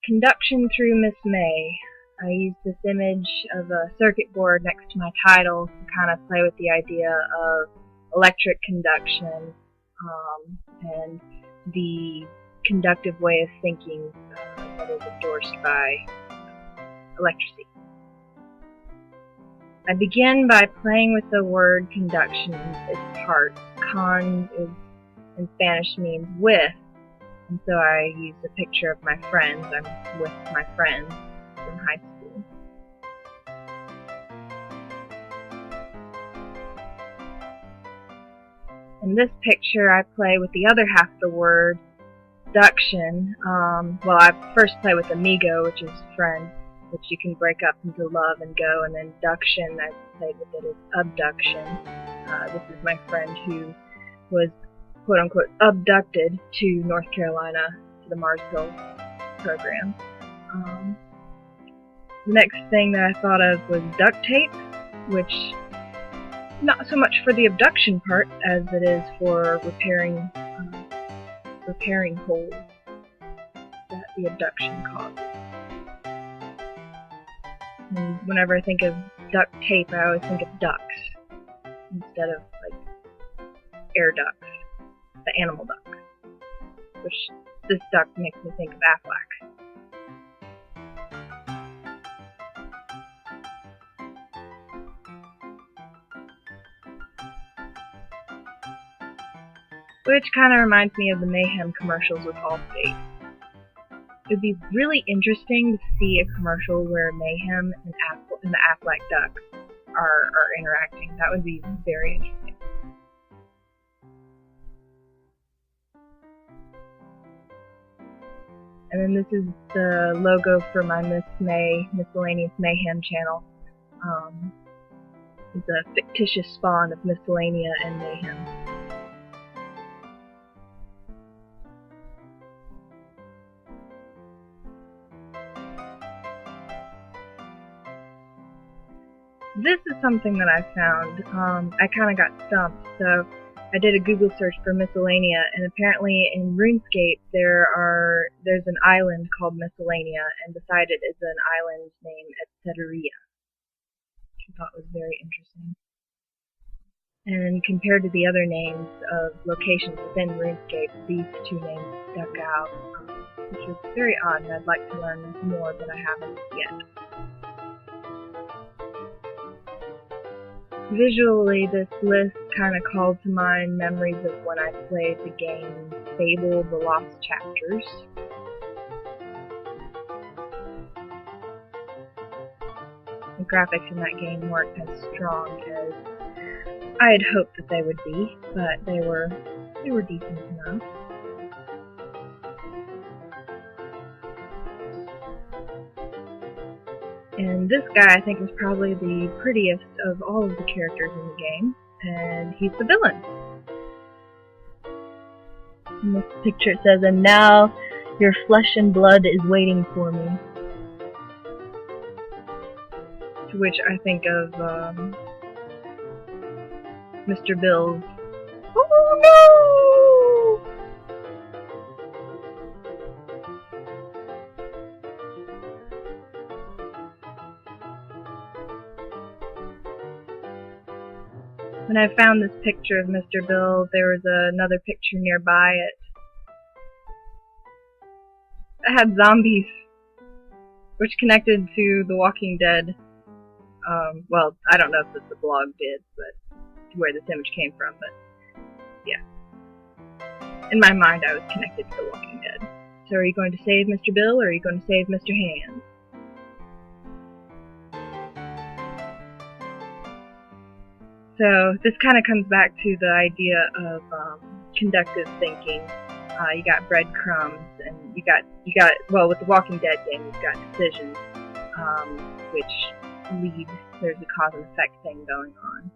Conduction through Miss May. I used this image of a circuit board next to my title to kind of play with the idea of electric conduction and the conductive way of thinking that is endorsed by electricity. I begin by playing with the word conduction and its parts. Con is in Spanish means with, and so I use a picture of my friends. I'm with my friends from high school. In this picture, I play with the other half of the word, duction. Well, I first play with amigo, which is friend, which you can break up into love and go, and then duction, I played with it as abduction. This is my friend who was quote-unquote abducted to North Carolina to the Mars Hill program. The next thing that I thought of was duct tape, which not so much for the abduction part as it is for repairing holes that the abduction causes. And whenever I think of duct tape, I always think of ducks instead of like air ducks, the animal duck, which this duck makes me think of Aflac. Which kind of reminds me of the Mayhem commercials with Allstate. It would be really interesting to see a commercial where Mayhem and the Aflac duck are interacting. That would be very interesting. And then this is the logo for my Miss May Miscellaneous Mayhem channel. It's a fictitious spawn of Miscellanea and Mayhem. This is something that I found. I kind of got stumped, so I did a Google search for Miscellanea, and apparently in RuneScape there's an island called Miscellanea, and beside it is an island named Etceteria, which I thought was very interesting. And compared to the other names of locations within RuneScape, these two names stuck out, which was very odd, and I'd like to learn more, but I haven't yet. Visually, this list kind of called to mind memories of when I played the game Fable: The Lost Chapters. The graphics in that game weren't as strong as I had hoped that they would be, but they were decent enough. And this guy, I think, is probably the prettiest of all of the characters in the game, and he's the villain. In this picture it says, "And now your flesh and blood is waiting for me." To which I think of Mr. Bill's, "Oh no!" When I found this picture of Mr. Bill, there was another picture nearby it. It had zombies, which connected to The Walking Dead. Well, I don't know if the blog did, but where this image came from, but yeah. In my mind, I was connected to The Walking Dead. So are you going to save Mr. Bill, or are you going to save Mr. Hands? So this kind of comes back to the idea of conductive thinking. You got breadcrumbs, and you got well, with the Walking Dead game, you've got decisions, which lead. There's a cause and effect thing going on.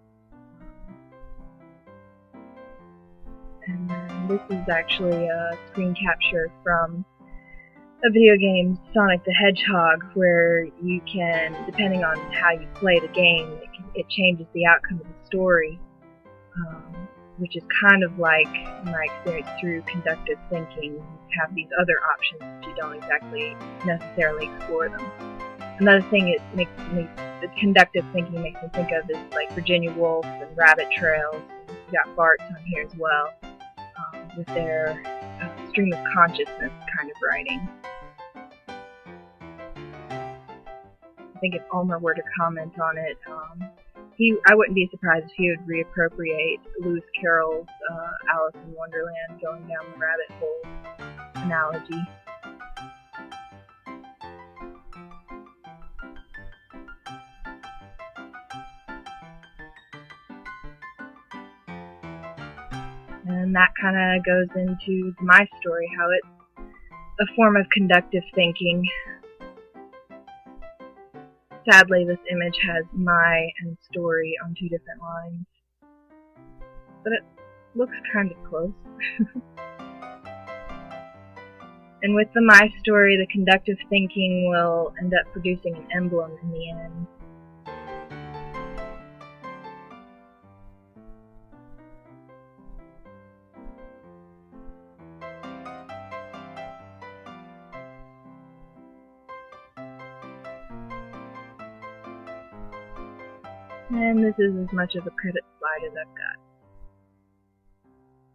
And this is actually a screen capture from a video game, Sonic the Hedgehog, where you can, depending on how you play the game, it changes the outcome of the story. which is kind of like my experience through conductive thinking. You have these other options, but you don't exactly necessarily explore them. Another thing the conductive thinking makes me think of is like Virginia Woolf and Rabbit Trails. You got Bart's on here as well, with their stream of consciousness kind of writing. I think if Ulmer were to comment on it, I wouldn't be surprised if he would reappropriate Lewis Carroll's Alice in Wonderland going down the rabbit hole analogy. And that kind of goes into my story, how it's a form of conductive thinking. Sadly, this image has my and story on two different lines, but it looks kind of close. And with the my story, the conductive thinking will end up producing an emblem in the end. And this is as much of a credit slide as I've got.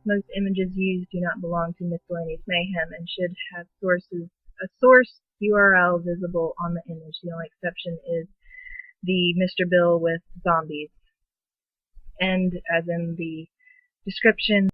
Most images used do not belong to Miscellaneous Mayhem and should have a source URL visible on the image. The only exception is the Mr. Bill with zombies. And as in the description,